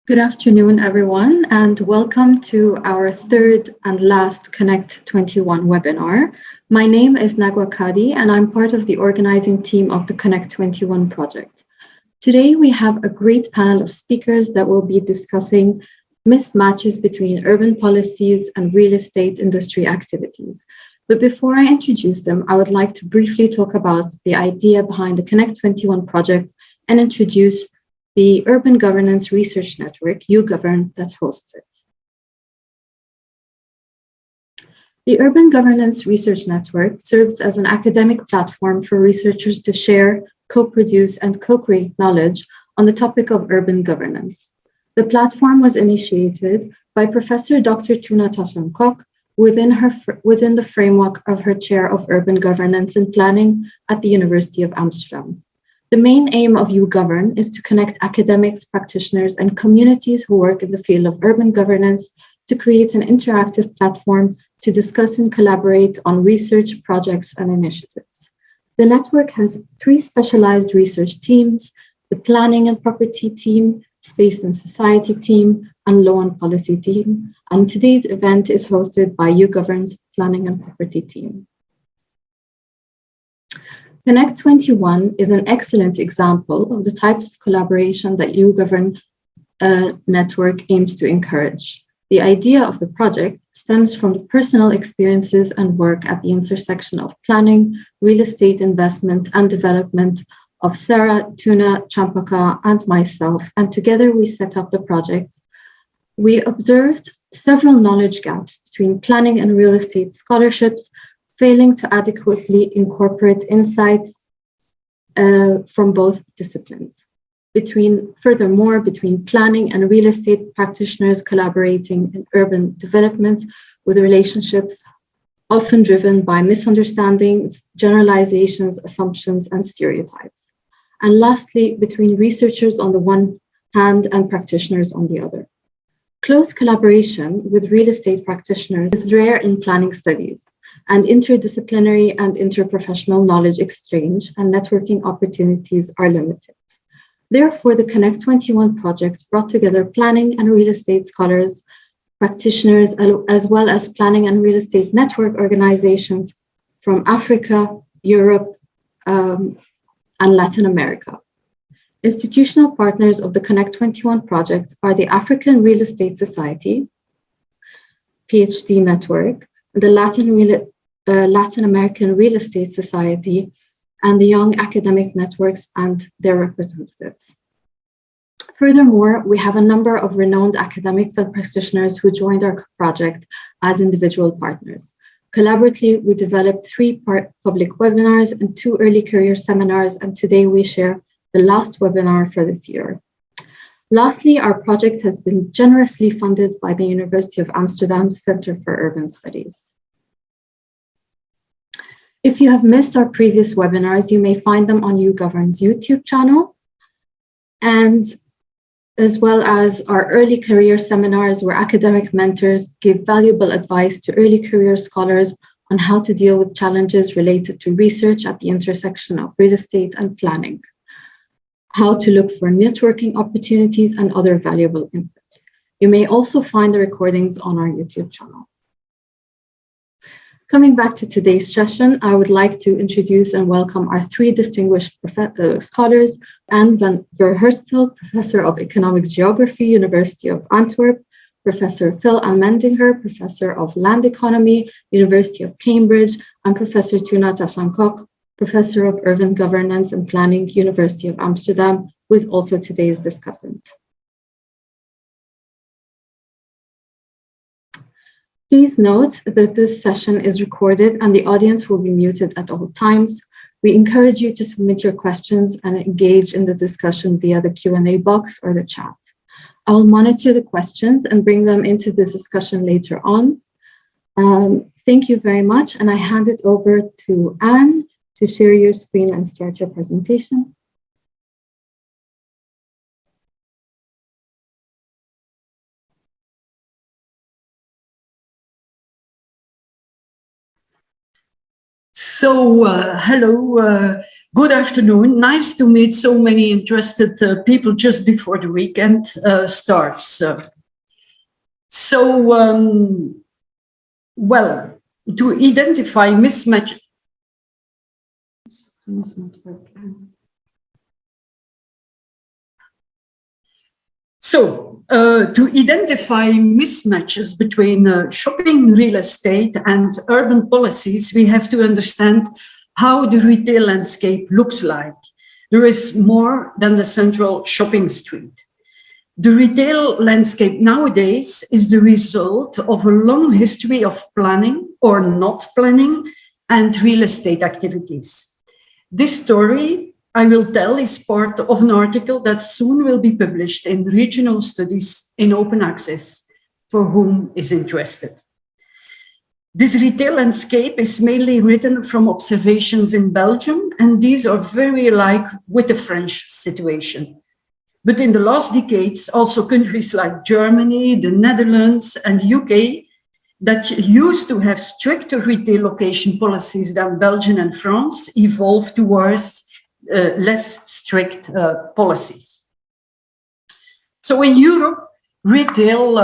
Good afternoon, everyone, and welcome to our third and last Connect 21 webinar. My name is Nagwa Kadi, and I'm part of the organizing team of the Connect 21 project. Today, we have a great panel of speakers that will be discussing mismatches between urban policies and real estate industry activities. But before I introduce them, I would like to briefly talk about the idea behind the Connect 21 project and introduce the Urban Governance Research Network, UGovern, that hosts it. The Urban Governance Research Network serves as an academic platform for researchers to share, co-produce, and co-create knowledge on the topic of urban governance. The platform was initiated by Professor Dr. Tuna Tashankok within the framework of her chair of urban governance and planning at the University of Amsterdam. The main aim of UGovern is to connect academics, practitioners, and communities who work in the field of urban governance to create an interactive platform to discuss and collaborate on research, projects, and initiatives. The network has 3 specialized research teams: the Planning and Property team, Space and Society team, and Law and Policy team. And today's event is hosted by UGovern's Planning and Property team. Connect 21 is an excellent example of the types of collaboration that UGovern network aims to encourage. The idea of the project stems from the personal experiences and work at the intersection of planning, real estate investment, and development of Sarah, Tuna, Champaka, and myself, and together we set up the project. We observed several knowledge gaps between planning and real estate scholarships, failing to adequately incorporate insights from both disciplines. Furthermore, between planning and real estate practitioners collaborating in urban development with relationships often driven by misunderstandings, generalizations, assumptions, and stereotypes. And lastly, between researchers on the one hand and practitioners on the other. Close collaboration with real estate practitioners is rare in planning studies, and interdisciplinary and interprofessional knowledge exchange and networking opportunities are limited. Therefore, the Connect 21 project brought together planning and real estate scholars, practitioners, as well as planning and real estate network organizations from Africa, Europe, and Latin America. Institutional partners of the Connect 21 project are the African Real Estate Society, PhD Network, the Latin American Real Estate Society, and the Young Academic Networks and their representatives. Furthermore, we have a number of renowned academics and practitioners who joined our project as individual partners. Collaboratively, we developed 3 public webinars and 2 early career seminars, and today we share the last webinar for this year. Lastly, our project has been generously funded by the University of Amsterdam's Center for Urban Studies. If you have missed our previous webinars, you may find them on UGovern's YouTube channel, and as well as our early career seminars where academic mentors give valuable advice to early career scholars on how to deal with challenges related to research at the intersection of real estate and planning, how to look for networking opportunities, and other valuable inputs. You may also find the recordings on our YouTube channel. Coming back to today's session, I would like to introduce and welcome our 3 distinguished scholars: Anne van Verherstel, Professor of Economic Geography, University of Antwerp; Professor Phil Almendinger, Professor of Land Economy, University of Cambridge; and Professor Tuna Tashankok, Professor of Urban Governance and Planning, University of Amsterdam, who is also today's discussant. Please note that this session is recorded and the audience will be muted at all times. We encourage you to submit your questions and engage in the discussion via the Q&A box or the chat. I will monitor the questions and bring them into the discussion later on. Thank you very much, and I hand it over to Anne to share your screen and start your presentation. Hello, good afternoon. Nice to meet so many interested people just before the weekend starts. Well, to identify mismatch. To identify mismatches between shopping real estate and urban policies, we have to understand how the retail landscape looks like. There is more than the central shopping street. The retail landscape nowadays is the result of a long history of planning or not planning and real estate activities. This story I will tell is part of an article that soon will be published in Regional Studies in Open Access for whom is interested. This retail landscape is mainly written from observations in Belgium, and these are very alike with the French situation. But in the last decades, also countries like Germany, the Netherlands, and the UK that used to have stricter retail location policies than Belgium and France evolved towards less strict policies. So in Europe, retail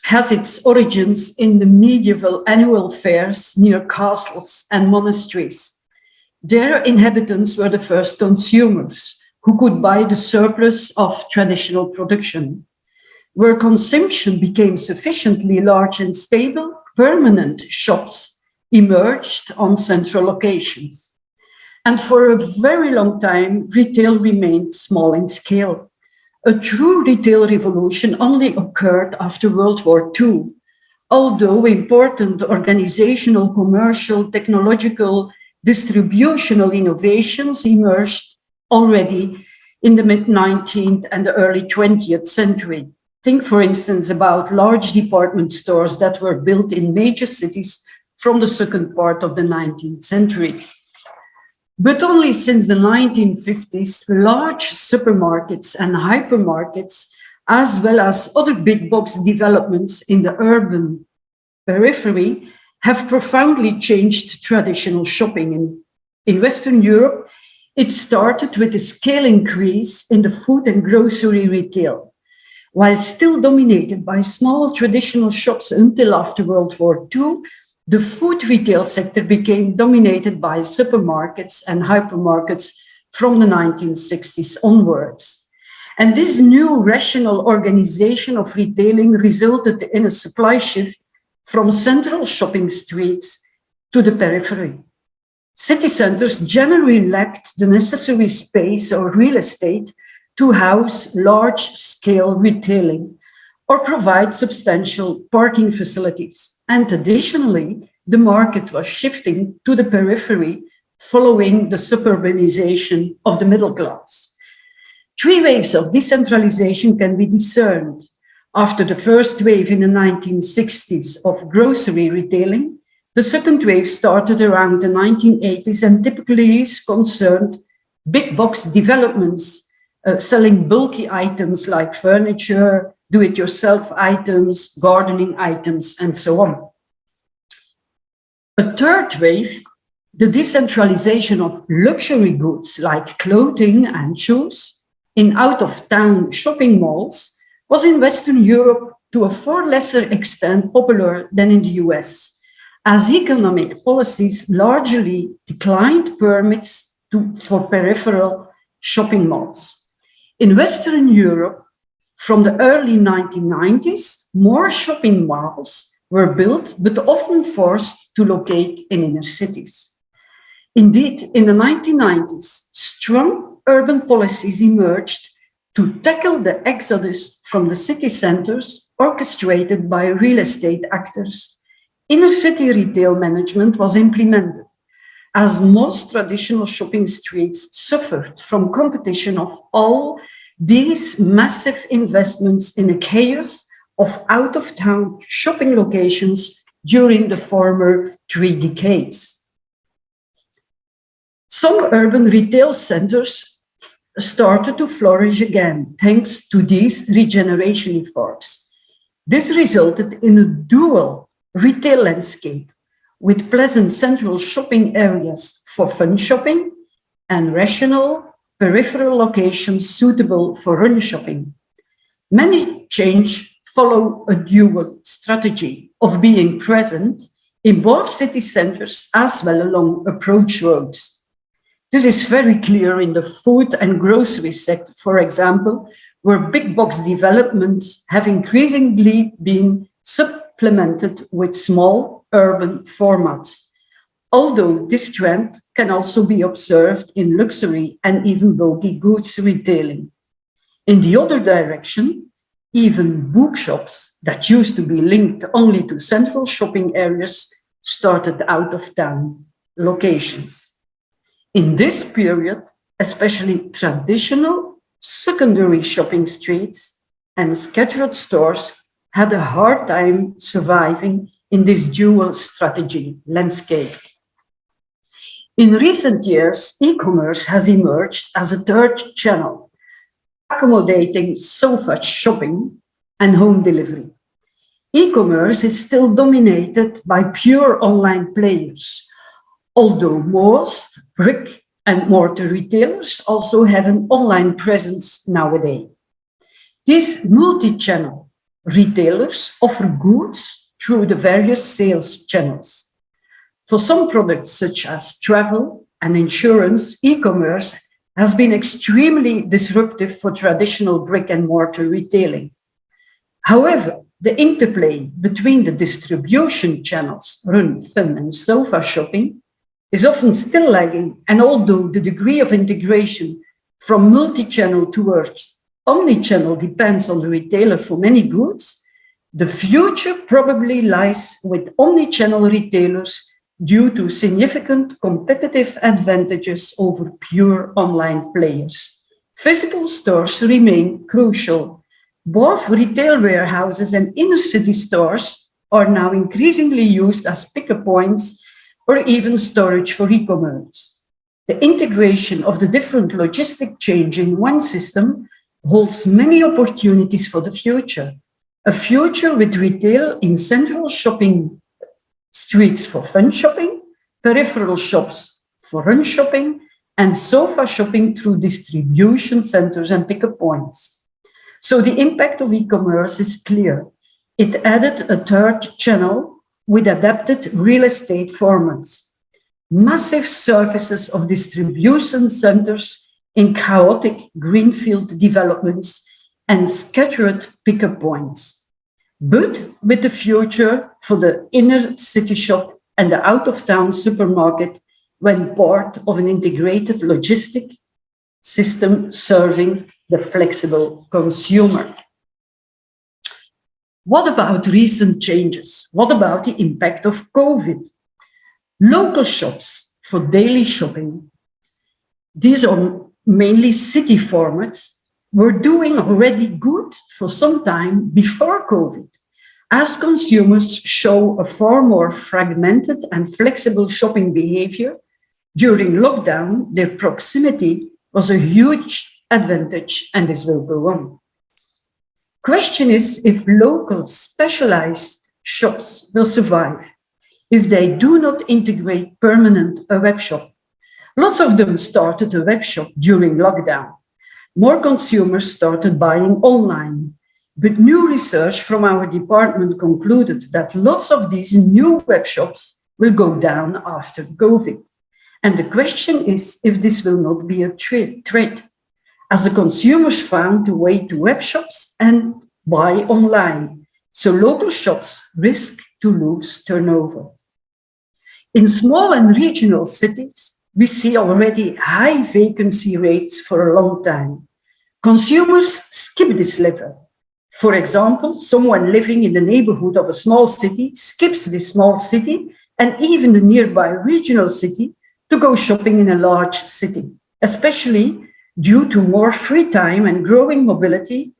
has its origins in the medieval annual fairs near castles and monasteries. Their inhabitants were the first consumers who could buy the surplus of traditional production. Where consumption became sufficiently large and stable, permanent shops emerged on central locations. And for a very long time, retail remained small in scale. A true retail revolution only occurred after World War II, although important organizational, commercial, technological, distributional innovations emerged already in the mid-19th and the early 20th century. Think, for instance, about large department stores that were built in major cities from the second part of the 19th century. But only since the 1950s, large supermarkets and hypermarkets, as well as other big box developments in the urban periphery, have profoundly changed traditional shopping. In Western Europe, it started with a scale increase in the food and grocery retail. While still dominated by small traditional shops until after World War II, the food retail sector became dominated by supermarkets and hypermarkets from the 1960s onwards. And this new rational organization of retailing resulted in a supply shift from central shopping streets to the periphery. City centers generally lacked the necessary space or real estate to house large-scale retailing or provide substantial parking facilities. And additionally, the market was shifting to the periphery following the suburbanization of the middle class. Three waves of decentralization can be discerned. After the first wave in the 1960s of grocery retailing, the second wave started around the 1980s and typically is concerned big box developments selling bulky items like furniture, do-it-yourself items, gardening items, and so on. A third wave, the decentralization of luxury goods like clothing and shoes in out-of-town shopping malls, was in Western Europe to a far lesser extent popular than in the US, as economic policies largely declined permits for peripheral shopping malls. In Western Europe, from the early 1990s, more shopping malls were built, but often forced to locate in inner cities. Indeed, in the 1990s, strong urban policies emerged to tackle the exodus from the city centers orchestrated by real estate actors. Inner city retail management was implemented, as most traditional shopping streets suffered from competition of all these massive investments in a chaos of out-of-town shopping locations during the former 3 decades. Some urban retail centers started to flourish again thanks to these regeneration efforts. This resulted in a dual retail landscape, with pleasant central shopping areas for fun shopping and rational peripheral locations suitable for run shopping. Many chains follow a dual strategy of being present in both city centers as well along approach roads. This is very clear in the food and grocery sector, for example, where big box developments have increasingly been supplemented with small urban formats. Although this trend can also be observed in luxury and even bulky goods retailing. In the other direction, even bookshops that used to be linked only to central shopping areas started out of town locations. In this period, especially traditional secondary shopping streets and scattered stores had a hard time surviving in this dual strategy landscape. In recent years, e-commerce has emerged as a third channel, accommodating so-fast shopping and home delivery. E-commerce is still dominated by pure online players, although most brick and mortar retailers also have an online presence nowadays. These multi-channel retailers offer goods through the various sales channels. For some products such as travel and insurance, e-commerce has been extremely disruptive for traditional brick and mortar retailing. However, the interplay between the distribution channels, run, fun, and sofa shopping, is often still lagging, and although the degree of integration from multi-channel towards omni-channel depends on the retailer for many goods, the future probably lies with omni-channel retailers due to significant competitive advantages over pure online players. Physical stores remain crucial. Both retail warehouses and inner city stores are now increasingly used as pickup points or even storage for e-commerce. The integration of the different logistic chains in one system holds many opportunities for the future. A future with retail in central shopping streets for fun shopping, peripheral shops for run shopping, and sofa shopping through distribution centers and pickup points. So the impact of e-commerce is clear. It added a third channel with adapted real estate formats, massive surfaces of distribution centers in chaotic greenfield developments, and scattered pickup points. But with the future for the inner city shop and the out-of-town supermarket when part of an integrated logistic system serving the flexible consumer. What about recent changes? What about the impact of COVID? Local shops for daily shopping, these are mainly city formats, were doing already good for some time before COVID. As consumers show a far more fragmented and flexible shopping behavior, during lockdown, their proximity was a huge advantage, and this will go on. Question is if local specialized shops will survive if they do not integrate permanent a web shop. Lots of them started a web shop during lockdown. More consumers started buying online, but new research from our department concluded that lots of these new web shops will go down after COVID. And the question is if this will not be a threat, as the consumers found a way to web shops and buy online. So local shops risk to lose turnover. In small and regional cities, we see already high vacancy rates for a long time. Consumers skip this level. For example, someone living in the neighborhood of a small city skips this small city and even the nearby regional city to go shopping in a large city, especially due to more free time and growing mobility.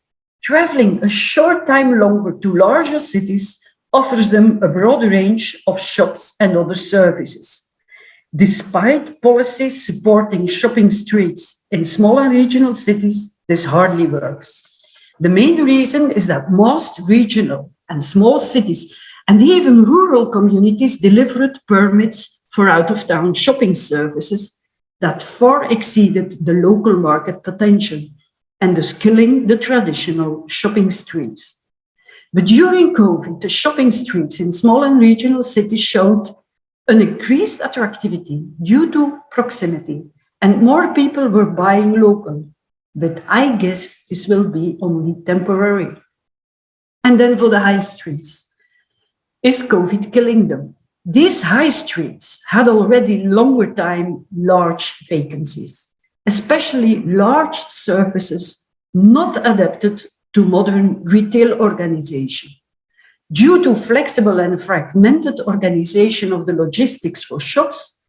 Traveling a short time longer to larger cities offers them a broad range of shops and other services. Despite policies supporting shopping streets in small and regional cities, this hardly works. The main reason is that most regional and small cities And even rural communities delivered permits for out-of-town shopping services that far exceeded the local market potential and thus killing the traditional shopping streets. But during COVID, the shopping streets in small and regional cities showed an increased attractivity due to proximity, and more people were buying local. But I guess this will be only temporary. And then for the high streets, is COVID killing them? These high streets had already longer time large vacancies, especially large surfaces not adapted to modern retail organization. Due to flexible and fragmented organization of the logistics for shops,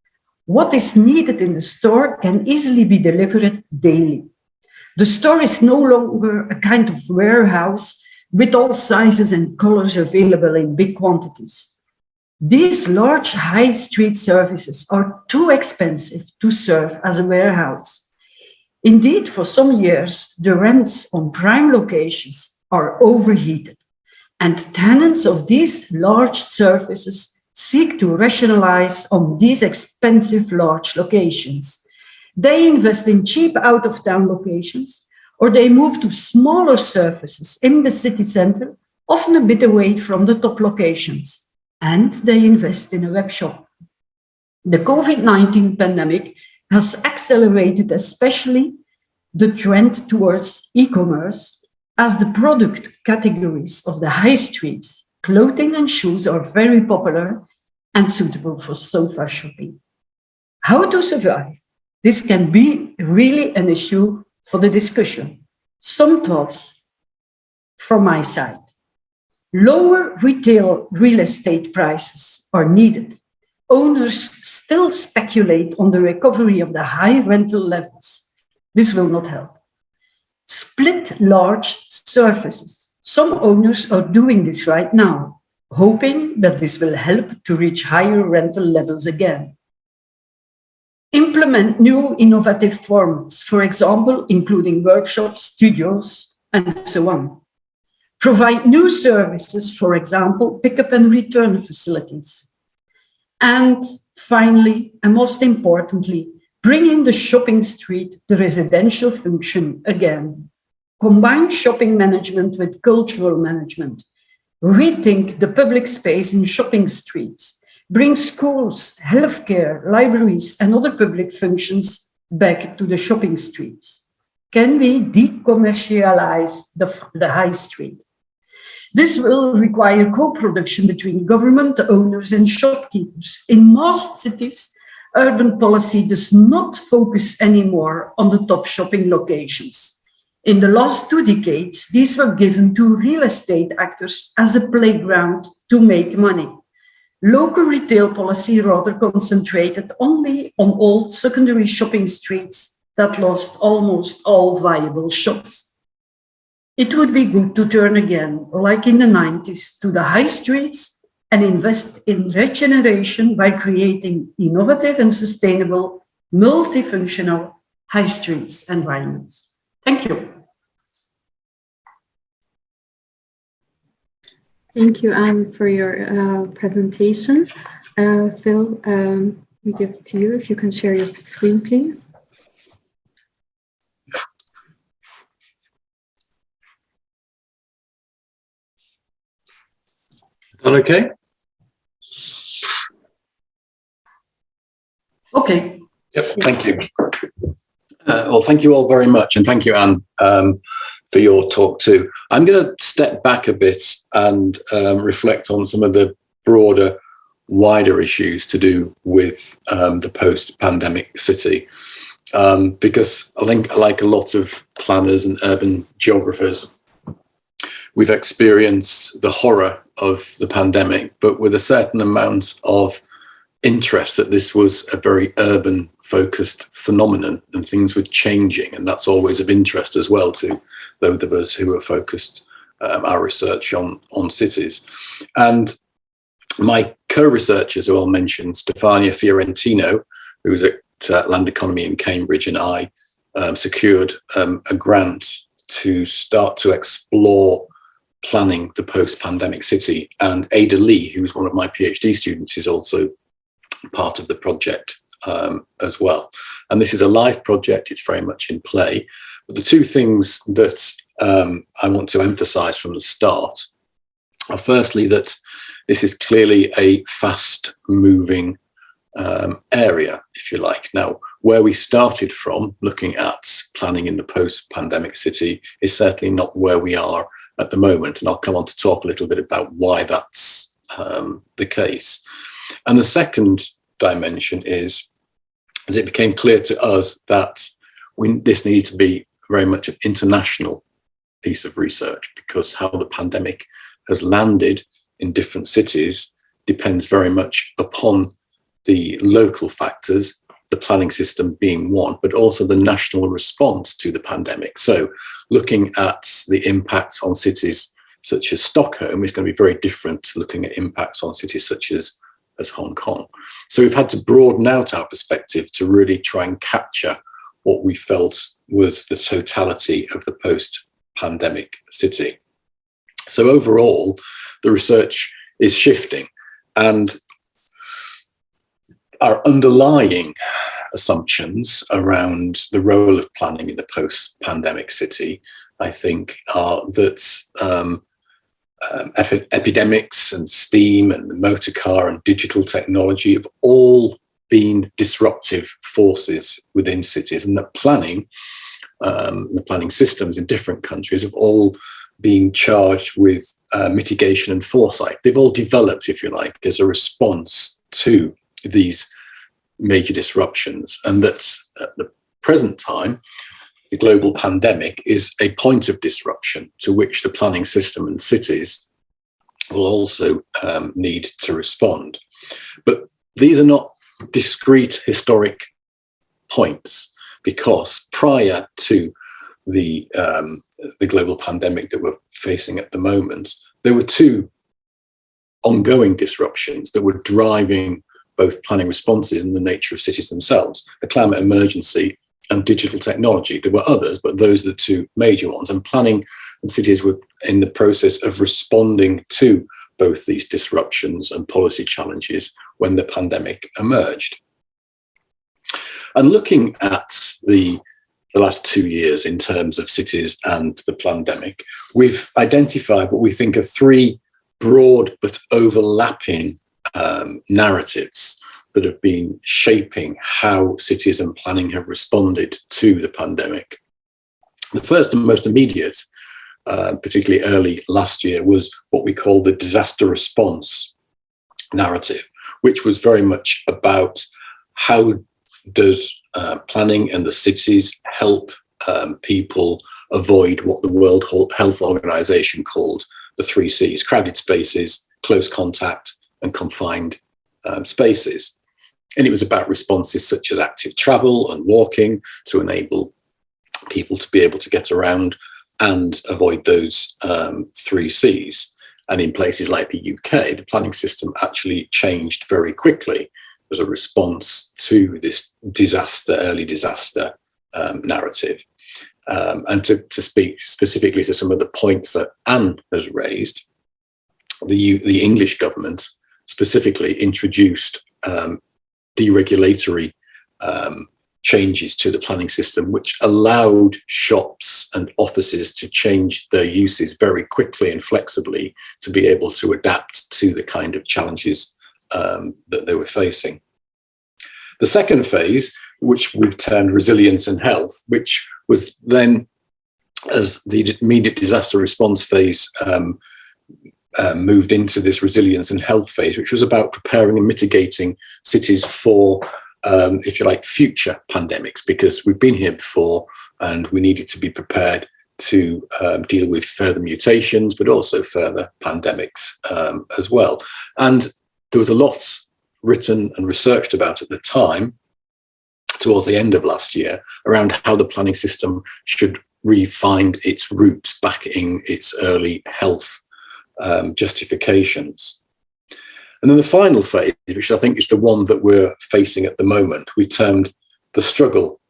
what is needed in the store can easily be delivered daily. The store is no longer a kind of warehouse with all sizes and colors available in big quantities. These large high street services are too expensive to serve as a warehouse. Indeed, for some years, the rents on prime locations are overheated, and tenants of these large services seek to rationalize on these expensive large locations. They invest in cheap out-of-town locations, or they move to smaller surfaces in the city center, often a bit away from the top locations, and they invest in a web shop. The COVID-19 pandemic has accelerated especially the trend towards e-commerce, as the product categories of the high streets, clothing and shoes are very popular and suitable for sofa shopping. How to survive? This can be really an issue for the discussion. Some thoughts from my side. Lower retail real estate prices are needed. Owners still speculate on the recovery of the high rental levels. This will not help. Split large surfaces. Some owners are doing this right now, hoping that this will help to reach higher rental levels again. Implement new innovative formats, for example, including workshops, studios, and so on. Provide new services, for example, pickup and return facilities. And finally, and most importantly, bring in the shopping street, the residential function again. Combine shopping management with cultural management. Rethink the public space in shopping streets. Bring schools, healthcare, libraries, and other public functions back to the shopping streets. Can we decommercialize the high street? This will require co-production between government, owners, and shopkeepers. In most cities, urban policy does not focus anymore on the top shopping locations. In the last 2 decades, these were given to real estate actors as a playground to make money. Local retail policy rather concentrated only on old secondary shopping streets that lost almost all viable shops. It would be good to turn again, like in the 90s, to the high streets and invest in regeneration by creating innovative and sustainable, multifunctional high streets environments. Thank you. Thank you, Anne, for your presentation. Phil, we give it to you. If you can share your screen, please. Is that okay? Okay. Yep, thank you. Well, thank you all very much. And thank you, Anne, for your talk too. I'm going to step back a bit and reflect on some of the broader, wider issues to do with the post-pandemic city. Because I think, like a lot of planners and urban geographers, we've experienced the horror of the pandemic, but with a certain amount of interest that this was a very urban focused phenomenon and things were changing, and that's always of interest as well to those of us who are focused our research on cities. And my co-researchers who I'll mention, Stefania Fiorentino, who was at Land Economy in Cambridge, and I secured a grant to start to explore planning the post-pandemic city. And Ada Lee, who's one of my PhD students, is also part of the project as well. And this is a live project, it's very much in play. But the two things that I want to emphasize from the start are firstly that this is clearly a fast-moving area, if you like. Now, where we started from, looking at planning in the post-pandemic city, is certainly not where we are at the moment. And I'll come on to talk a little bit about why that's the case. And the second dimension is that it became clear to us that this needed to be very much an international piece of research, because how the pandemic has landed in different cities depends very much upon the local factors, the planning system being one, but also the national response to the pandemic. So looking at the impacts on cities such as Stockholm is going to be very different to looking at impacts on cities such as Hong Kong. So we've had to broaden out our perspective to really try and capture what we felt was the totality of the post-pandemic city. So overall, the research is shifting, and our underlying assumptions around the role of planning in the post-pandemic city, I think, are that epidemics and steam and the motor car and digital technology have all been disruptive forces within cities, and that planning, the planning systems in different countries have all been charged with mitigation and foresight. They've all developed, if you like, as a response to these major disruptions, and that at the present time, the global pandemic is a point of disruption to which the planning system and cities will also need to respond. But these are not discrete historic points, because prior to the global pandemic that we're facing at the moment, there were two ongoing disruptions that were driving both planning responses and the nature of cities themselves: the climate emergency and digital technology. There were others, but those are the two major ones. And planning and cities were in the process of responding to both these disruptions and policy challenges when the pandemic emerged. And looking at the last 2 years in terms of cities and the pandemic, we've identified what we think are three broad but overlapping narratives that have been shaping how cities and planning have responded to the pandemic. The first and most immediate, particularly early last year, was what we call the disaster response narrative, which was very much about how does planning and the cities help people avoid what the World Health Organization called the 3 Cs: crowded spaces, close contact, and confined spaces. And it was about responses such as active travel and walking to enable people to be able to get around and avoid those 3 Cs. And in places like the UK, the planning system actually changed very quickly as a response to this early disaster narrative. And to speak specifically to some of the points that Anne has raised, the English government specifically introduced deregulatory changes to the planning system, which allowed shops and offices to change their uses very quickly and flexibly to be able to adapt to the kind of challenges that they were facing. The second phase, which we've termed resilience and health, which was then, as the immediate disaster response phase moved into this resilience and health phase, which was about preparing and mitigating cities for, if you like, future pandemics, because we've been here before and we needed to be prepared to deal with further mutations, but also further pandemics as well. And there was a lot written and researched about at the time, towards the end of last year, around how the planning system should re-find its roots back in its early health justifications. And then the final phase, which I think is the one that we're facing at the moment, we termed the struggle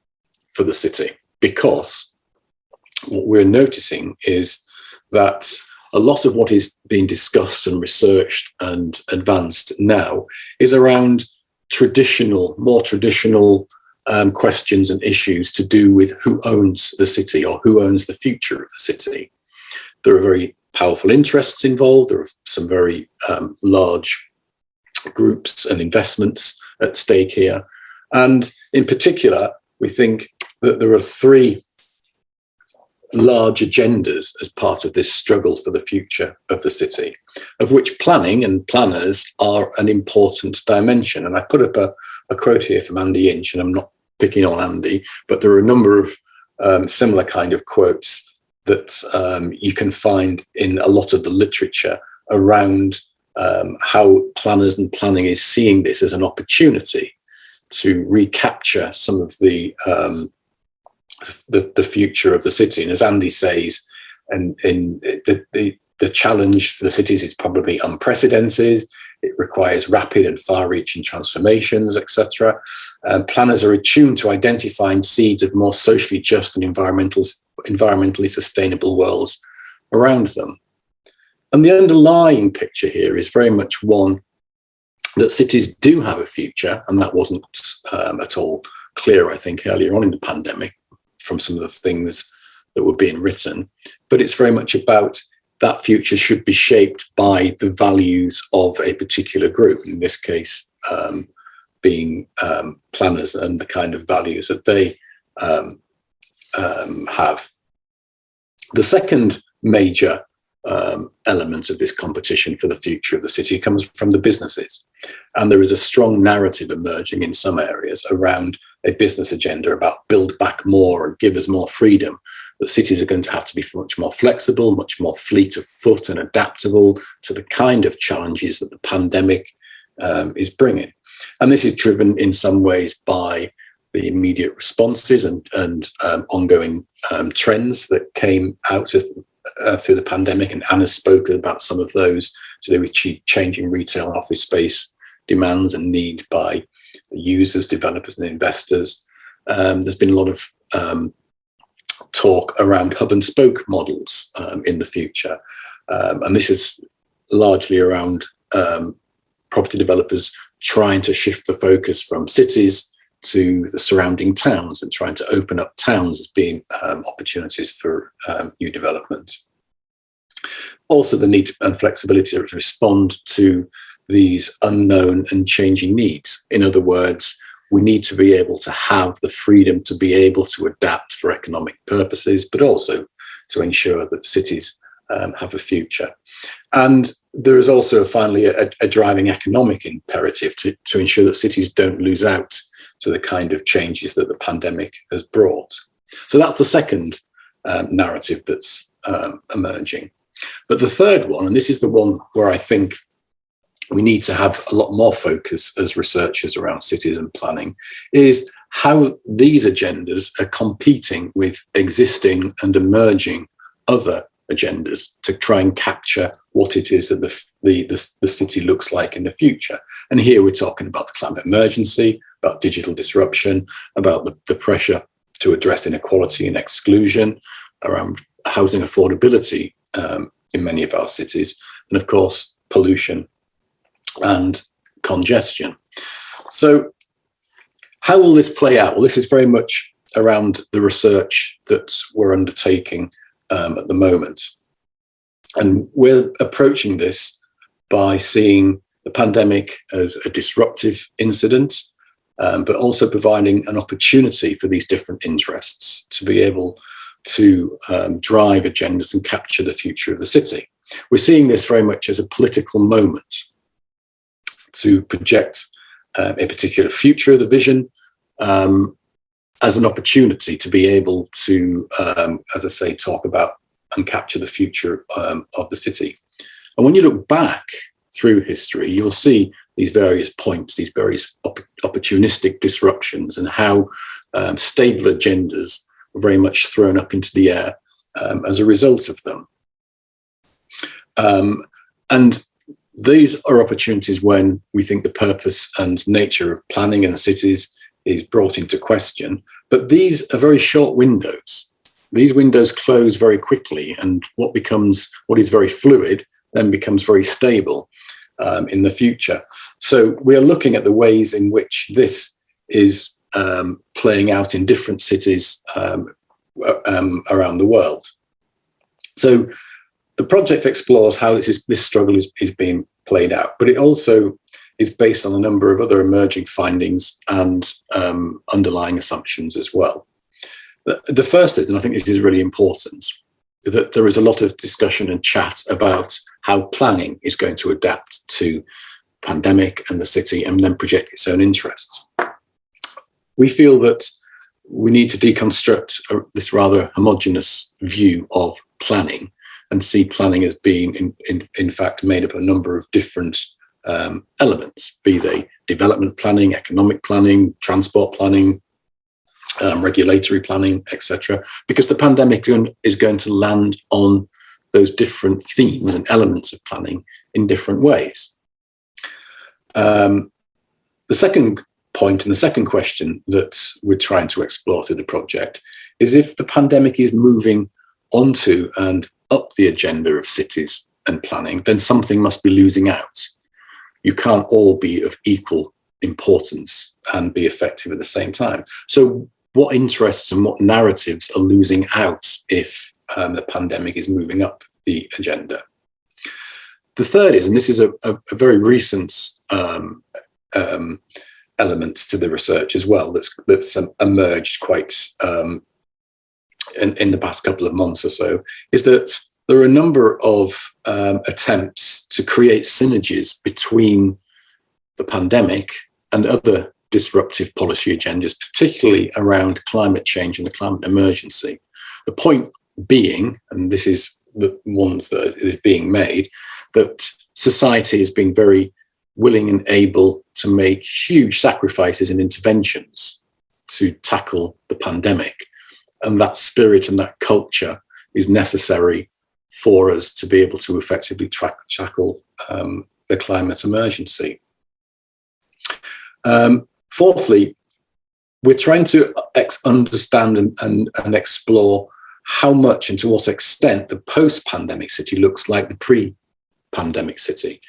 for the city, because what we're noticing is that a lot of what is being discussed and researched and advanced now is around more traditional questions and issues to do with who owns the city or who owns the future of the city. There are very powerful interests involved. There are some very large groups and investments at stake here. And in particular, we think that there are three large agendas as part of this struggle for the future of the city, of which planning and planners are an important dimension. And I've put up a quote here from Andy Inch, and I'm not picking on Andy, but there are a number of similar kind of quotes that you can find in a lot of the literature around how planners and planning is seeing this as an opportunity to recapture some of the future of the city. And as Andy says, and the challenge for the cities is probably unprecedented. It requires rapid and far-reaching transformations, etc. Planners are attuned to identifying seeds of more socially just and environmentally sustainable worlds around them. And the underlying picture here is very much one that cities do have a future, and that wasn't at all clear, I think, earlier on in the pandemic from some of the things that were being written. But it's very much about that future should be shaped by the values of a particular group, in this case being planners and the kind of values that they have. The second major element of this competition for the future of the city comes from the businesses. And there is a strong narrative emerging in some areas around a business agenda about build back more and give us more freedom. That cities are going to have to be much more flexible, much more fleet of foot and adaptable to the kind of challenges that the pandemic is bringing. And this is driven in some ways by the immediate responses and ongoing trends that came out through the pandemic, and Anna's spoken about some of those to do with changing retail and office space demands and needs by the users, developers and investors. There's been a lot of talk around hub and spoke models in the future, and this is largely around property developers trying to shift the focus from cities to the surrounding towns and trying to open up towns as being opportunities for new development. Also, the need and flexibility to respond to these unknown and changing needs. In other words, we need to be able to have the freedom to be able to adapt for economic purposes, but also to ensure that cities have a future. And there is also finally a driving economic imperative to ensure that cities don't lose out to the kind of changes that the pandemic has brought. So that's the second narrative that's emerging. But the third one, and this is the one where I think we need to have a lot more focus as researchers around cities and planning, is how these agendas are competing with existing and emerging other agendas to try and capture what it is that the city looks like in the future. And here we're talking about the climate emergency, about digital disruption, about the pressure to address inequality and exclusion, around housing affordability in many of our cities, and of course, pollution and congestion. So how will this play out? Well, this is very much around the research that we're undertaking at the moment. And we're approaching this by seeing the pandemic as a disruptive incident, but also providing an opportunity for these different interests to be able to drive agendas and capture the future of the city. We're seeing this very much as a political moment to project a particular future of the vision as an opportunity to be able to, as I say, talk about and capture the future of the city. And when you look back through history, you'll see these various points, these various opportunistic disruptions, and how stable agendas were very much thrown up into the air as a result of them. And these are opportunities when we think the purpose and nature of planning and cities is brought into question. But these are very short windows. these windows close very quickly, and what is very fluid then becomes very stable in the future. So we are looking at the ways in which this is playing out in different cities around the world. So the project explores how this struggle is being played out, but it also is based on a number of other emerging findings and underlying assumptions as well. The first is, and I think this is really important, that there is a lot of discussion and chat about how planning is going to adapt to pandemic and the city and then project its own interests. We feel that we need to deconstruct this rather homogenous view of planning and see planning as being in fact made up of a number of different elements, be they development planning, economic planning, transport planning, regulatory planning, etc. Because the pandemic is going to land on those different themes and elements of planning in different ways. The second point and the second question that we're trying to explore through the project is if the pandemic is moving onto and up the agenda of cities and planning, then something must be losing out. You can't all be of equal importance and be effective at the same time. So what interests and what narratives are losing out if the pandemic is moving up the agenda? The third is, and this is a very recent element to the research as well, that's emerged quite in the past couple of months or so, is that there are a number of attempts to create synergies between the pandemic and other disruptive policy agendas, particularly around climate change and the climate emergency. The point being, and this is the ones that is being made, that society has been very willing and able to make huge sacrifices and interventions to tackle the pandemic. And that spirit and that culture is necessary for us to be able to effectively tackle the climate emergency. Fourthly, we're trying to understand and explore how much and to what extent the post-pandemic city looks like the pre-pandemic city.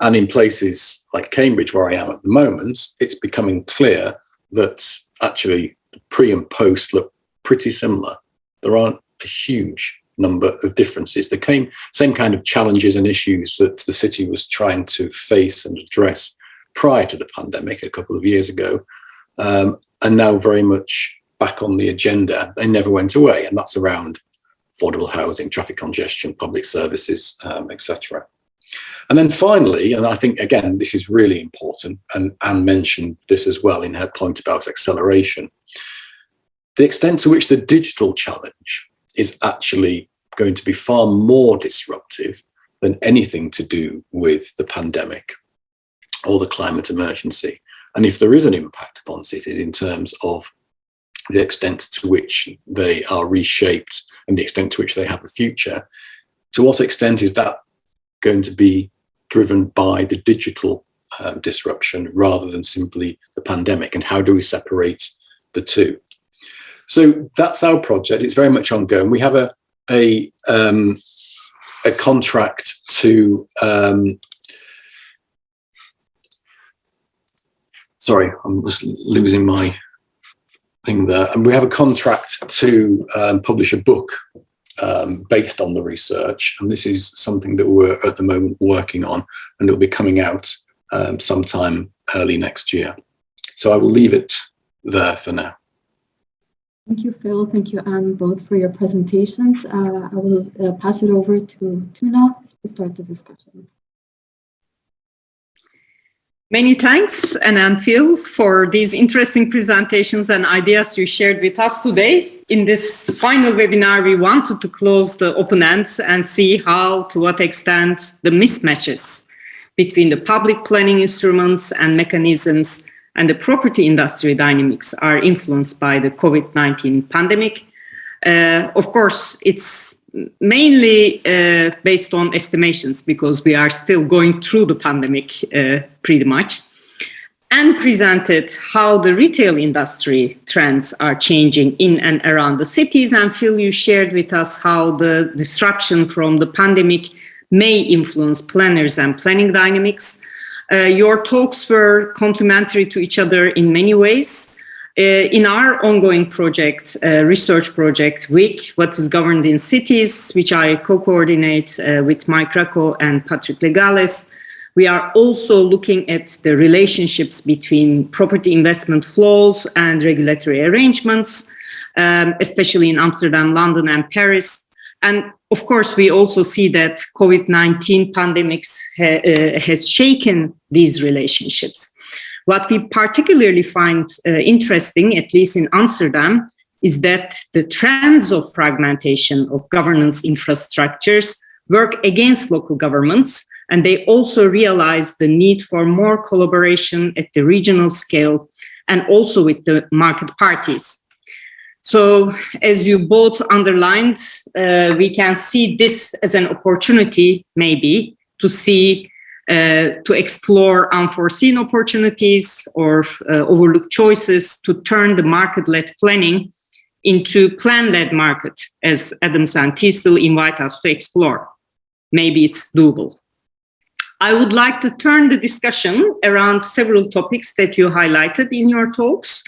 And in places like Cambridge, where I am at the moment, it's becoming clear that actually the pre and post look pretty similar. There aren't a huge number of differences. The same kind of challenges and issues that the city was trying to face and address prior to the pandemic a couple of years ago are now very much back on the agenda. They never went away, and that's around affordable housing, traffic congestion, public services, etc. And then finally, and I think, again, this is really important, and Anne mentioned this as well in her point about acceleration, the extent to which the digital challenge is actually going to be far more disruptive than anything to do with the pandemic or the climate emergency. And if there is an impact upon cities in terms of the extent to which they are reshaped and the extent to which they have a future, to what extent is that going to be driven by the digital disruption rather than simply the pandemic, and how do we separate the two? So that's our project. It's very much ongoing. We have a contract to sorry, I'm just losing my thing there. And we have a contract to publish a book based on the research. And this is something that we're at the moment working on, and it'll be coming out sometime early next year. So I will leave it there for now. Thank you, Phil. Thank you, Anne, both for your presentations. I will pass it over to Tuna to start the discussion. Many thanks, Anne and Phil, for these interesting presentations and ideas you shared with us today. In this final webinar, we wanted to close the open ends and see how, to what extent, the mismatches between the public planning instruments and mechanisms and the property industry dynamics are influenced by the COVID-19 pandemic. Of course, it's mainly based on estimations because we are still going through the pandemic pretty much. and presented how the retail industry trends are changing in and around the cities. And Phil, you shared with us how the disruption from the pandemic may influence planners and planning dynamics. Your talks were complementary to each other in many ways. In our ongoing project, research project, WIC, What is Governed in Cities, which I co-coordinate with Mike Racco and Patrick Legales, we are also looking at the relationships between property investment flows and regulatory arrangements, especially in Amsterdam, London, and Paris. And of course, we also see that COVID-19 pandemic has shaken these relationships. What we particularly find interesting, at least in Amsterdam, is that the trends of fragmentation of governance infrastructures work against local governments, and they also realize the need for more collaboration at the regional scale and also with the market parties. So, as you both underlined, we can see this as an opportunity, maybe, to explore unforeseen opportunities or overlooked choices to turn the market-led planning into plan-led market, as Adams and Teasdale invite us to explore. Maybe it's doable. I would like to turn the discussion around several topics that you highlighted in your talks.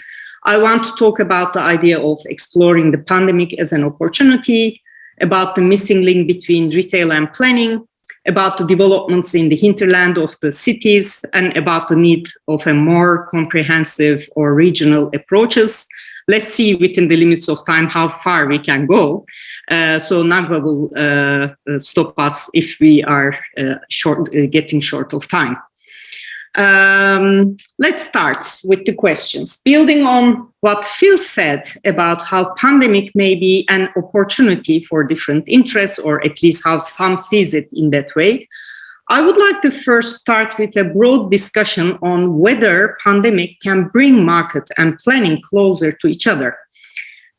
I want to talk about the idea of exploring the pandemic as an opportunity, about the missing link between retail and planning, about the developments in the hinterland of the cities, and about the need of a more comprehensive or regional approaches. Let's see within the limits of time how far we can go. So Nagwa will stop us if we are getting short of time. Let's start with the questions. Building on what Phil said about how pandemic may be an opportunity for different interests, or at least how some sees it in that way, I would like to first start with a broad discussion on whether pandemic can bring market and planning closer to each other.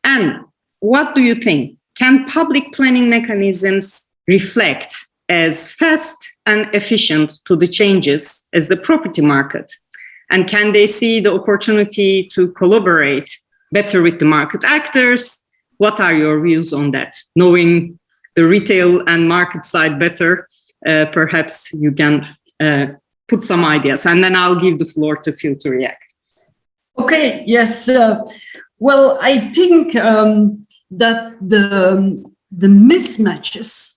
And what do you think? Can public planning mechanisms reflect as fast and efficient to the changes as the property market? And can they see the opportunity to collaborate better with the market actors? What are your views on that? Knowing the retail and market side better, perhaps you can put some ideas, and then I'll give the floor to Phil to react. Okay, yes. Well, I think that the mismatches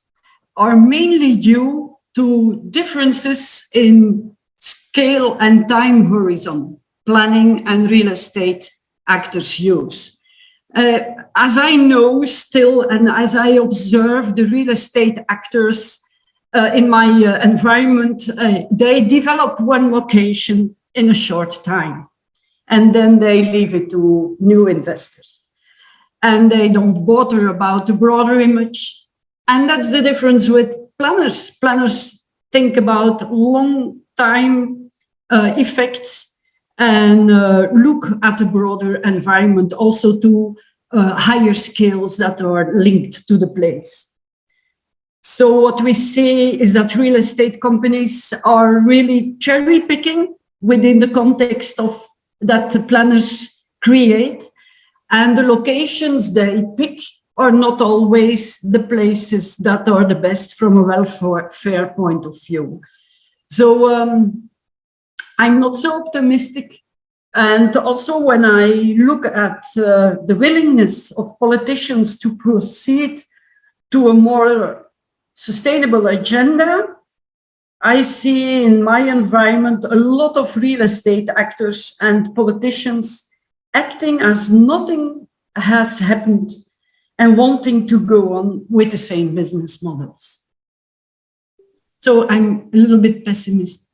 are mainly due to differences in scale and time horizon planning and real estate actors use. As I know still, and as I observe the real estate actors in my environment, they develop one location in a short time, and then they leave it to new investors. And they don't bother about the broader image. And that's the difference with planners. Planners think about long time effects and look at the broader environment, also to higher scales that are linked to the place. So what we see is that real estate companies are really cherry picking within the context of that the planners create. And the locations they pick are not always the places that are the best from a welfare point of view. So I'm not so optimistic. And also when I look at the willingness of politicians to proceed to a more sustainable agenda, I see in my environment a lot of real estate actors and politicians acting as nothing has happened and wanting to go on with the same business models. So I'm a little bit pessimistic.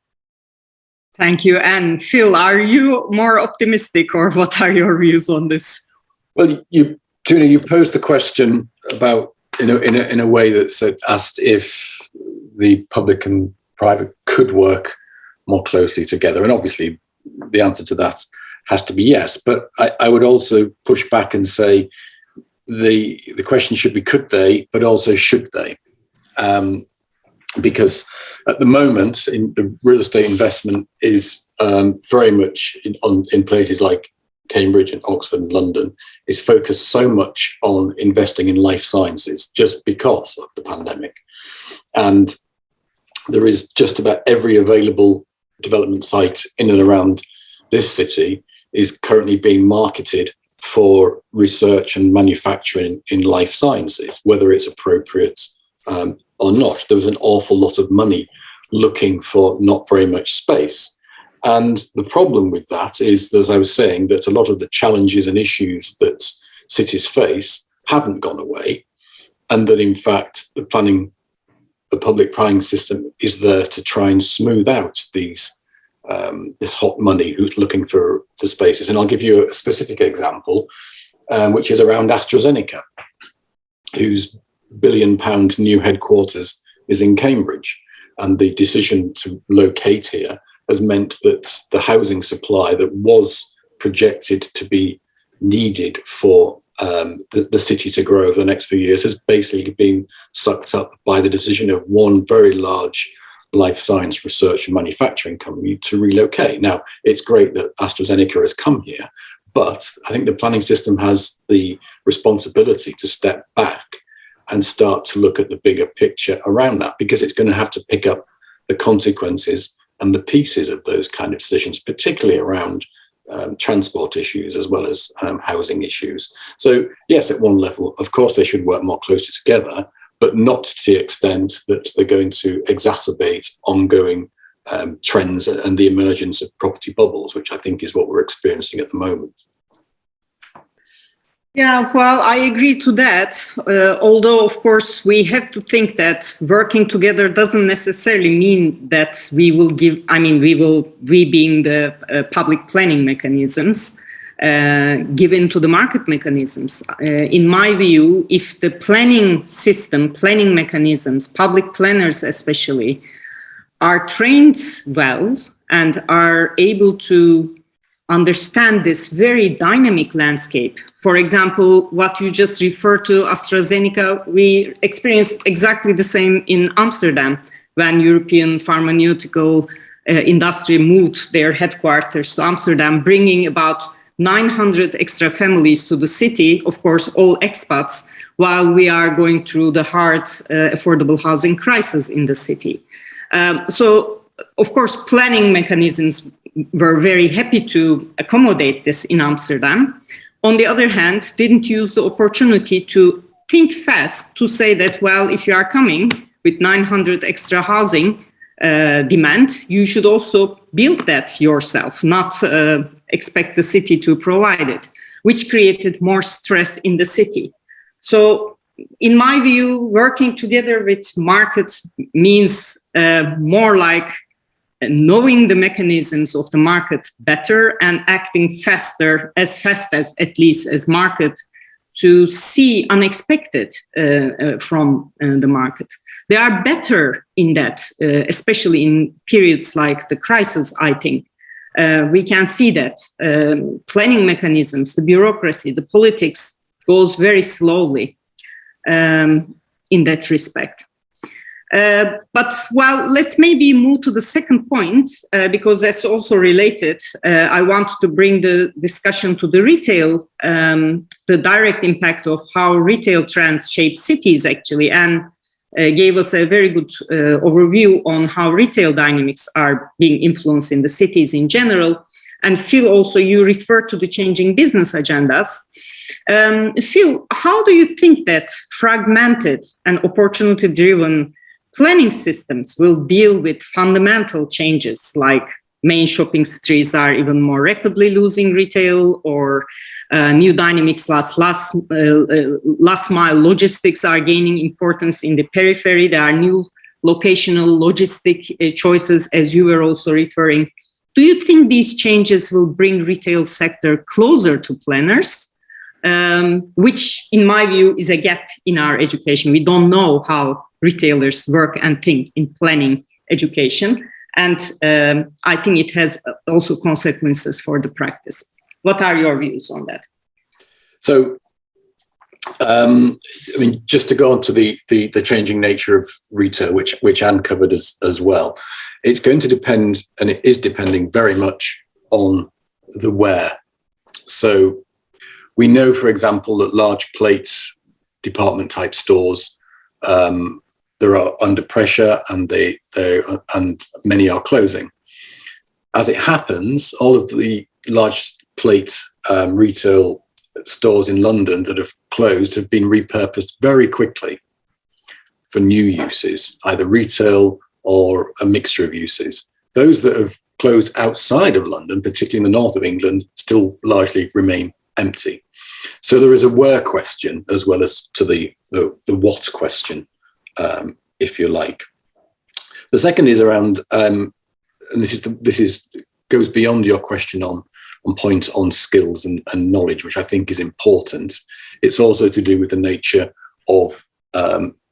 Thank you. And Phil, are you more optimistic, or what are your views on this? Well, Tuna, you posed the question about in a way that asked if the public and private could work more closely together, and obviously the answer to that has to be yes. But I would also push back and say the question should be could they, but also should they. because at the moment, in the real estate investment is very much in places like Cambridge and Oxford and London, is focused so much on investing in life sciences just because of the pandemic. And there is just about every available development site in and around this city is currently being marketed for research and manufacturing in life sciences, whether it's appropriate or not. There was an awful lot of money looking for not very much space. And the problem with that is, as I was saying, that a lot of the challenges and issues that cities face haven't gone away, and that in fact the public planning system is there to try and smooth out these this hot money who's looking for spaces. And I'll give you a specific example, which is around AstraZeneca, whose £1 billion new headquarters is in Cambridge. And the decision to locate here has meant that the housing supply that was projected to be needed for the city to grow over the next few years has basically been sucked up by the decision of one very large life science research and manufacturing company to relocate. Now, it's great that AstraZeneca has come here, but I think the planning system has the responsibility to step back and start to look at the bigger picture around that, because it's going to have to pick up the consequences and the pieces of those kind of decisions, particularly around transport issues as well as housing issues. So yes, at one level, of course, they should work more closely together, but not to the extent that they're going to exacerbate ongoing trends and the emergence of property bubbles, which I think is what we're experiencing at the moment. Yeah, well, I agree to that. Although, of course, we have to think that working together doesn't necessarily mean that we will give, we being the public planning mechanisms, given to the market mechanisms. In my view, if the planning system, planning mechanisms, public planners especially, are trained well and are able to understand this very dynamic landscape. For example, what you just referred to, AstraZeneca, we experienced exactly the same in Amsterdam when European pharmaceutical industry moved their headquarters to Amsterdam, bringing about 900 extra families to the city, of course, all expats, while we are going through the hard affordable housing crisis in the city. So, of course, planning mechanisms were very happy to accommodate this in Amsterdam. On the other hand, didn't use the opportunity to think fast to say that, well, if you are coming with 900 extra housing demand, you should also build that yourself, not expect the city to provide it, which created more stress in the city. So in my view, working together with markets means more like knowing the mechanisms of the market better and acting faster, as fast as at least as market, to see unexpected from the market. They are better in that, especially in periods like the crisis, I think. We can see that planning mechanisms, the bureaucracy, the politics goes very slowly in that respect. But, well, let's maybe move to the second point, because that's also related. I wanted to bring the discussion to the retail, the direct impact of how retail trends shape cities, actually, and gave us a very good overview on how retail dynamics are being influenced in the cities in general. And Phil, also, you referred to the changing business agendas. Phil, how do you think that fragmented and opportunity-driven planning systems will deal with fundamental changes, like main shopping streets are even more rapidly losing retail, or new dynamics, last mile logistics are gaining importance in the periphery. There are new locational logistic choices, as you were also referring. Do you think these changes will bring retail sector closer to planners? Which, in my view, is a gap in our education. We don't know how retailers work and think in planning education. And I think it has also consequences for the practice. What are your views on that? So I mean, just to go on to the changing nature of retail, which Anne covered as well, it's going to depend, and it is depending very much on the where. So we know, for example, that large plates department type stores, they are under pressure, and and many are closing. As it happens, all of the large plate retail stores in London that have closed have been repurposed very quickly for new uses, either retail or a mixture of uses. Those that have closed outside of London, particularly in the north of England, still largely remain empty. So there is a where question as well as to the what question, if you like. The second is around, and this goes beyond your question on points on skills and knowledge, which I think is important. It's also to do with the nature of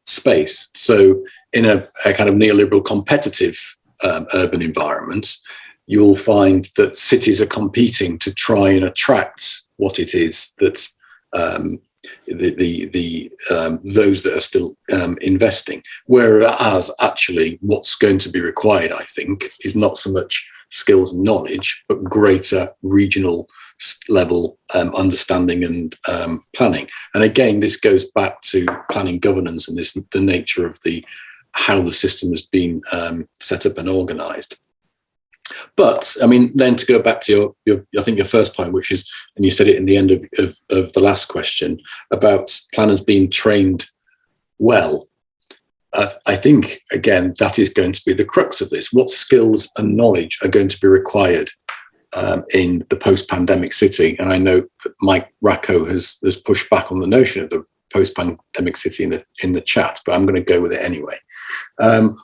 space. So in a kind of neoliberal competitive urban environment, you'll find that cities are competing to try and attract what it is that those that are still investing. Whereas actually what's going to be required, I think, is not so much skills and knowledge, but greater regional level understanding and planning. And again, this goes back to planning governance and the nature of how the system has been set up and organized. But I mean, then to go back to I think your first point, which is, and you said it in the end of the last question, about planners being trained well. I think, again, that is going to be the crux of this. What skills and knowledge are going to be required in the post-pandemic city? And I know that Mike Racco has pushed back on the notion of the post-pandemic city in the chat, but I'm going to go with it anyway.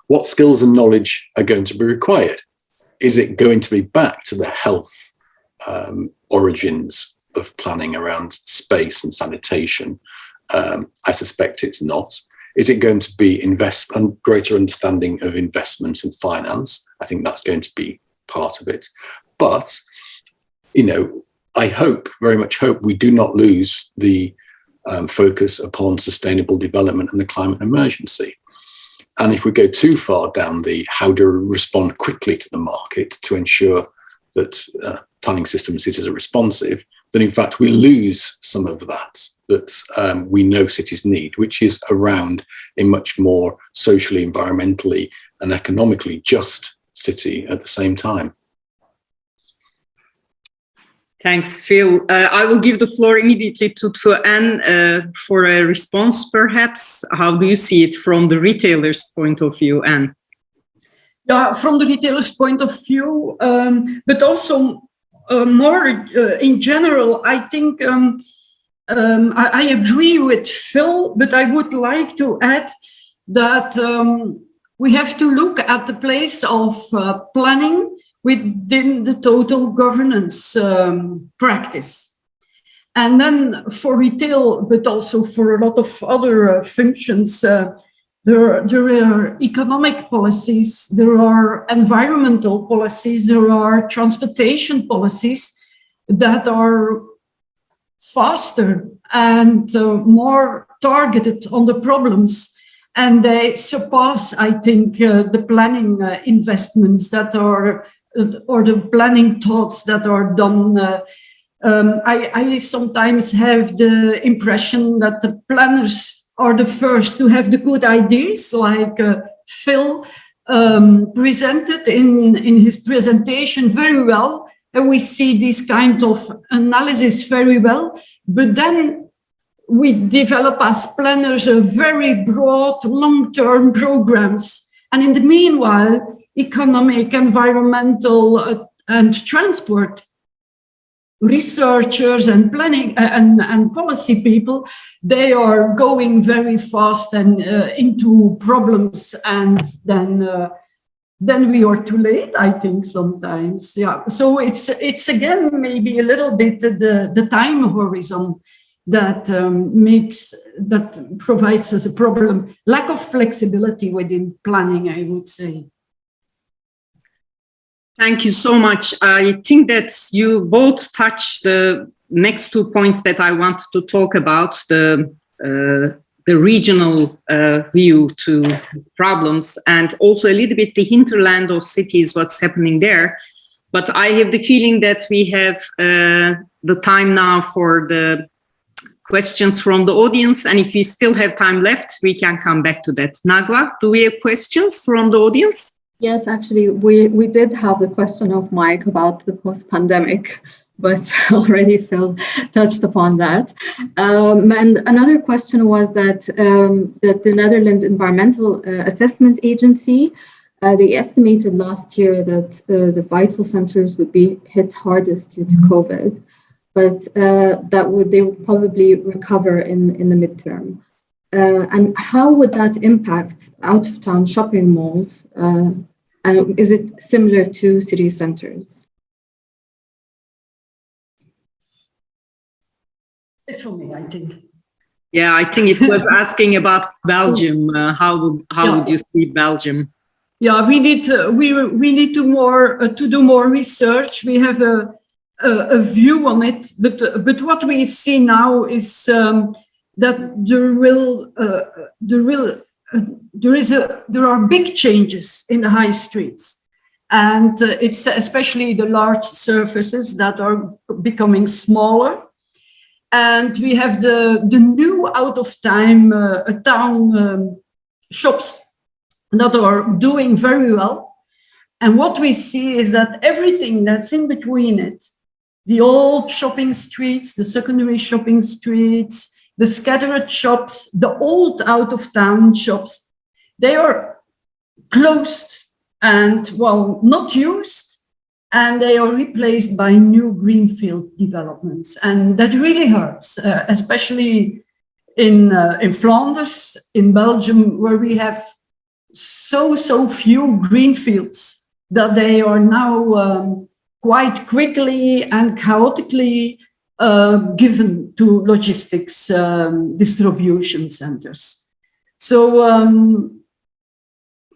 What skills and knowledge are going to be required? Is it going to be back to the health origins of planning around space and sanitation? I suspect it's not. Is it going to be greater understanding of investment and finance? I think that's going to be part of it. But, I very much hope we do not lose the focus upon sustainable development and the climate emergency. And if we go too far down how to respond quickly to the market to ensure that planning system and cities are responsive, then in fact we lose some of that we know cities need, which is around a much more socially, environmentally and economically just city at the same time. Thanks, Phil. I will give the floor immediately to Anne for a response, perhaps. How do you see it from the retailer's point of view, Anne? Yeah, from the retailer's point of view, but also more in general, I think I agree with Phil, but I would like to add that we have to look at the place of planning within the total governance practice. And then for retail, but also for a lot of other functions, there are economic policies, there are environmental policies, there are transportation policies that are faster and more targeted on the problems. And they surpass, I think, the planning investments that are, or the planning thoughts that are done. I sometimes have the impression that the planners are the first to have the good ideas, like Phil presented in his presentation very well. And we see this kind of analysis very well. But then we develop as planners a very broad, long-term programs. And in the meanwhile, economic, environmental, and transport researchers and planning and policy people, they are going very fast and into problems, and then we are too late, I think, sometimes. Yeah. So it's again maybe a little bit the time horizon that provides us a problem. Lack of flexibility within planning, I would say. Thank you so much. I think that you both touched the next 2 points that I want to talk about, the the regional view to problems, and also a little bit the hinterland of cities, what's happening there. But I have the feeling that we have the time now for the questions from the audience, and if we still have time left, we can come back to that. Nagwa, do we have questions from the audience? Yes, actually, we did have the question of Mike about the post-pandemic, but already Phil touched upon that. And another question was that, that the Netherlands Environmental Assessment Agency, they estimated last year that the vital centers would be hit hardest due to COVID, but they would probably recover in the midterm. And how would that impact out-of-town shopping malls? And is it similar to city centers? It's for me, I think. Yeah, I think it was asking about Belgium. How would you see Belgium? Yeah, we need to do more research. We have a view on it, but what we see now is that there are big changes in the high streets, and it's especially the large surfaces that are becoming smaller. And we have the new town shops that are doing very well. And what we see is that everything that's in between it, the old shopping streets, the secondary shopping streets, the scattered shops, the old out-of-town shops, they are closed and, well, not used. And they are replaced by new greenfield developments. And that really hurts, especially in Flanders, in Belgium, where we have so few greenfields that they are now quite quickly and chaotically given to logistics distribution centers. So,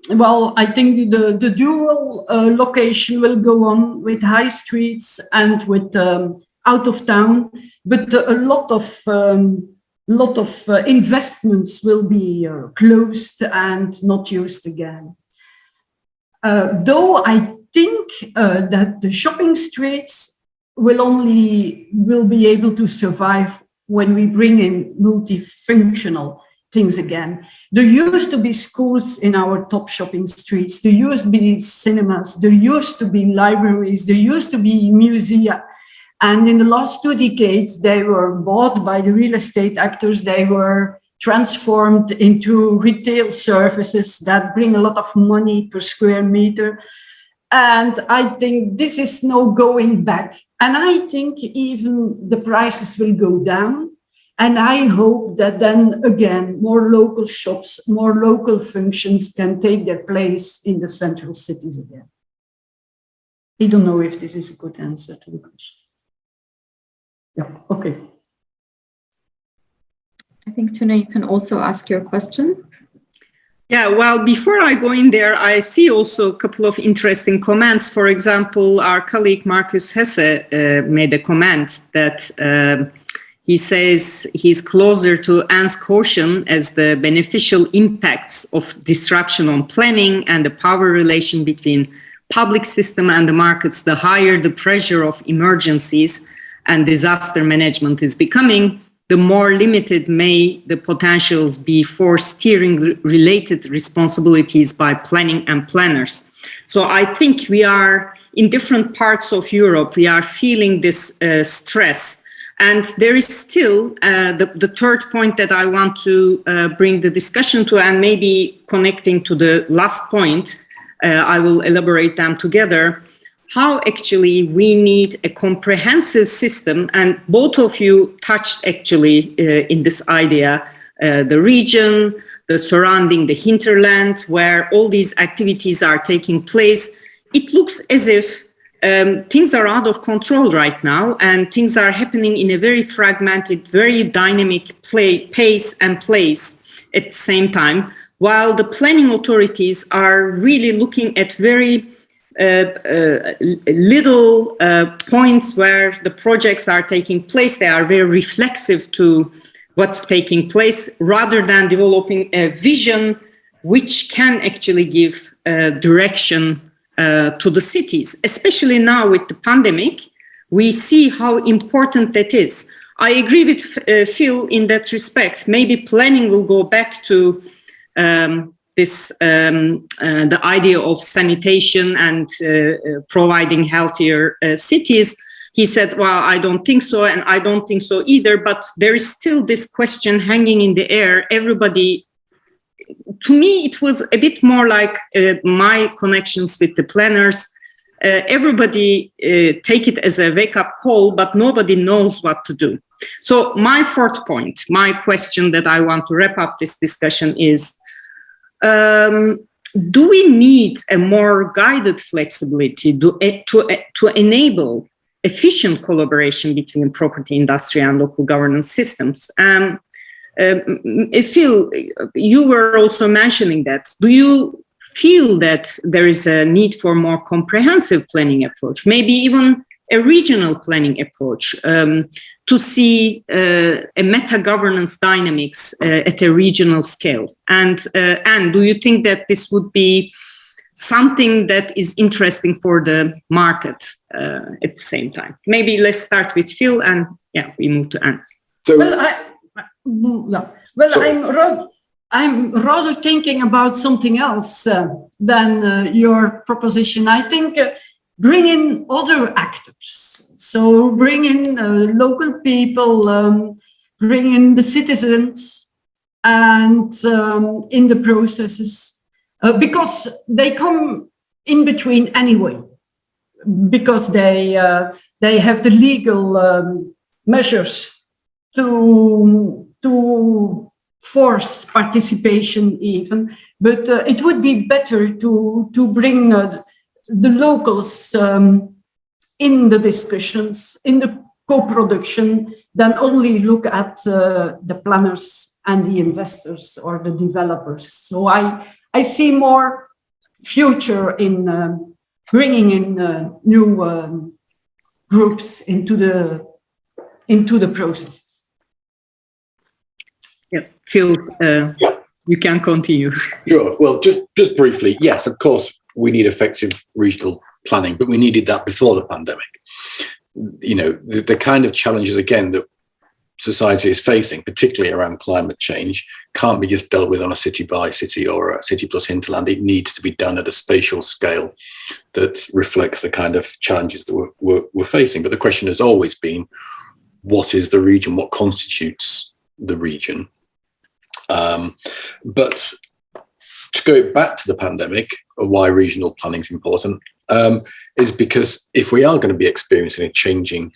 well, I think the dual location will go on with high streets and with out of town, but a lot of investments will be closed and not used again. Though I think that the shopping streets will be able to survive when we bring in multifunctional things again. There used to be schools in our top shopping streets. There used to be cinemas. There used to be libraries. There used to be museums. And in the last 2 decades, they were bought by the real estate actors. They were transformed into retail services that bring a lot of money per square meter. And I think this is no going back. And I think even the prices will go down. And I hope that then again, more local shops, more local functions can take their place in the central cities again. I don't know if this is a good answer to the question. Yeah, okay. I think, Tuna, you can also ask your question. Yeah, well, before I go in there, I see also a couple of interesting comments. For example, our colleague Marcus Hesse made a comment that he says he's closer to Anne's caution as the beneficial impacts of disruption on planning and the power relation between public system and the markets, the higher the pressure of emergencies and disaster management is becoming, the more limited may the potentials be for steering related responsibilities by planning and planners. So I think we are in different parts of Europe, we are feeling this stress. And there is still the third point that I want to bring the discussion to, and maybe connecting to the last point, I will elaborate them together, how actually we need a comprehensive system, and both of you touched actually in this idea, the region, the surrounding, the hinterland, where all these activities are taking place. It looks as if things are out of control right now, and things are happening in a very fragmented, very dynamic pace and place at the same time, while the planning authorities are really looking at very little points where the projects are taking place. They are very reflexive to what's taking place, rather than developing a vision which can actually give direction to the cities. Especially now with the pandemic, we see how important that is. I agree with Phil in that respect. Maybe planning will go back to the idea of sanitation and providing healthier cities. He said, well, I don't think so, and I don't think so either, but there is still this question hanging in the air. Everybody, to me, it was a bit more like my connections with the planners. Everybody take it as a wake-up call, but nobody knows what to do. So my fourth point, my question that I want to wrap up this discussion is, do we need a more guided flexibility to enable efficient collaboration between property industry and local governance systems? Phil, you were also mentioning that. Do you feel that there is a need for more comprehensive planning approach, maybe even a regional planning approach, to see a meta-governance dynamics at a regional scale? And do you think that this would be something that is interesting for the market at the same time? Maybe let's start with Phil, and we move to Anne. So, I'm rather thinking about something else than your proposition. I think bring in other actors. So bring in local people, bring in the citizens, and in the processes, because they come in between anyway, because they have the legal measures to force participation even, but it would be better to bring the locals in the discussions, in the co-production, than only look at the planners and the investors or the developers. So I see more future in bringing in new groups into the processes. Phil, you can continue. Sure. Well, just briefly, yes, of course, we need effective regional planning, but we needed that before the pandemic. You know, the kind of challenges, again, that society is facing, particularly around climate change, can't be just dealt with on a city by city or a city plus hinterland. It needs to be done at a spatial scale that reflects the kind of challenges that we're facing. But the question has always been, what is the region? What constitutes the region? But to go back to the pandemic, why regional planning is important is because if we are going to be experiencing a changing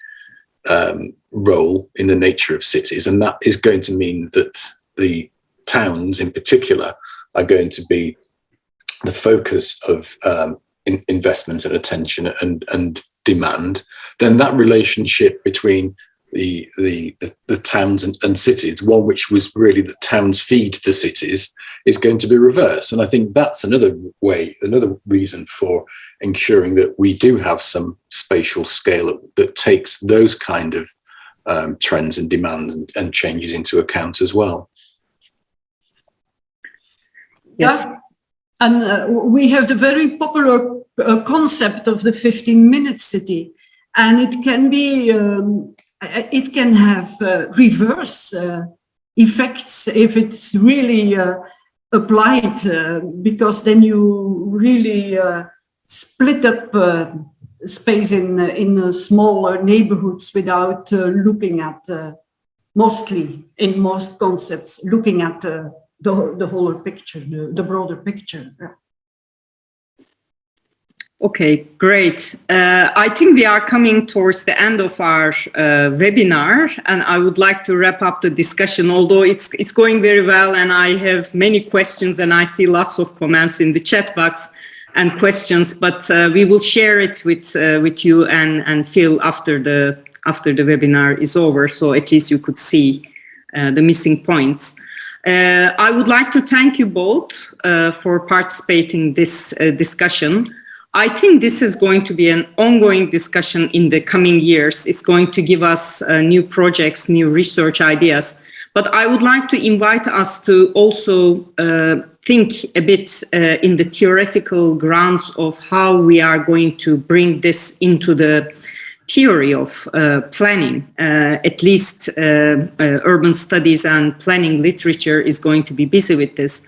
role in the nature of cities, and that is going to mean that the towns in particular are going to be the focus of investment and attention and demand, then that relationship between the towns and cities, one which was really the towns feed the cities, is going to be reversed. And I think that's another reason for ensuring that we do have some spatial scale that takes those kind of trends and demands and changes into account as well. Yes. Yeah. And we have the very popular concept of the 15-minute city, and it can be it can have reverse effects if it's really applied, because then you really split up space in smaller neighborhoods without looking at mostly, in most concepts, looking at the whole picture, the broader picture. Yeah. Okay, great. I think we are coming towards the end of our webinar, and I would like to wrap up the discussion, although it's going very well and I have many questions and I see lots of comments in the chat box and questions, but we will share it with you and Phil after the webinar is over, so at least you could see the missing points. I would like to thank you both for participating in this discussion. I think this is going to be an ongoing discussion in the coming years. It's going to give us new projects, new research ideas. But I would like to invite us to also think a bit in the theoretical grounds of how we are going to bring this into the theory of planning. At least urban studies and planning literature is going to be busy with this.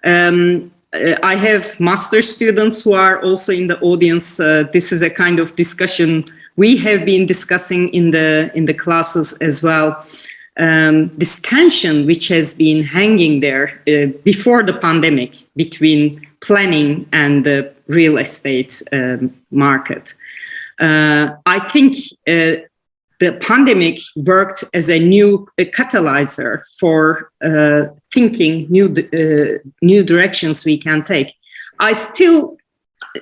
I have master's students who are also in the audience. This is a kind of discussion we have been discussing in the classes as well. This tension which has been hanging there before the pandemic between planning and the real estate market. I think the pandemic worked as a new catalyzer for thinking new directions we can take.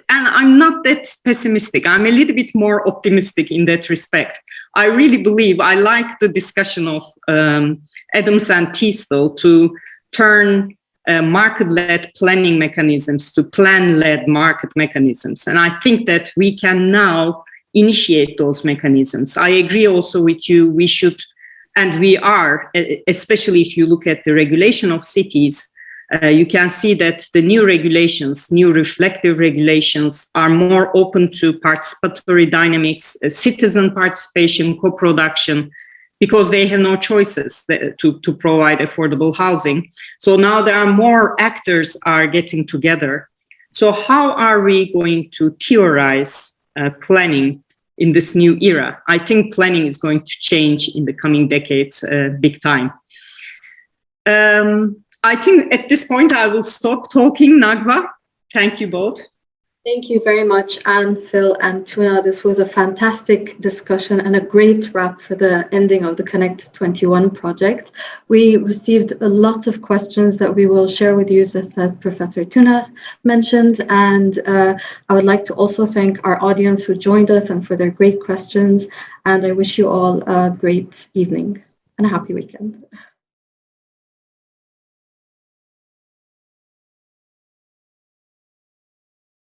And I'm not that pessimistic. I'm a little bit more optimistic in that respect. I really believe, I like the discussion of Adams and Teasdale to turn market-led planning mechanisms to plan-led market mechanisms. And I think that we can now initiate those mechanisms. I agree also with you, we should, and we are, especially if you look at the regulation of cities, you can see that the new regulations, new reflective regulations are more open to participatory dynamics, citizen participation, co-production, because they have no choices to provide affordable housing. So now there are more actors are getting together. So how are we going to theorize planning in this new era? I think planning is going to change in the coming decades big time. I think at this point I will stop talking. Nagwa, thank you both. Thank you very much, Anne, Phil, and Tuna. This was a fantastic discussion and a great wrap for the ending of the Connect 21 project. We received a lot of questions that we will share with you, just as Professor Tuna mentioned. And I would like to also thank our audience who joined us and for their great questions. And I wish you all a great evening and a happy weekend.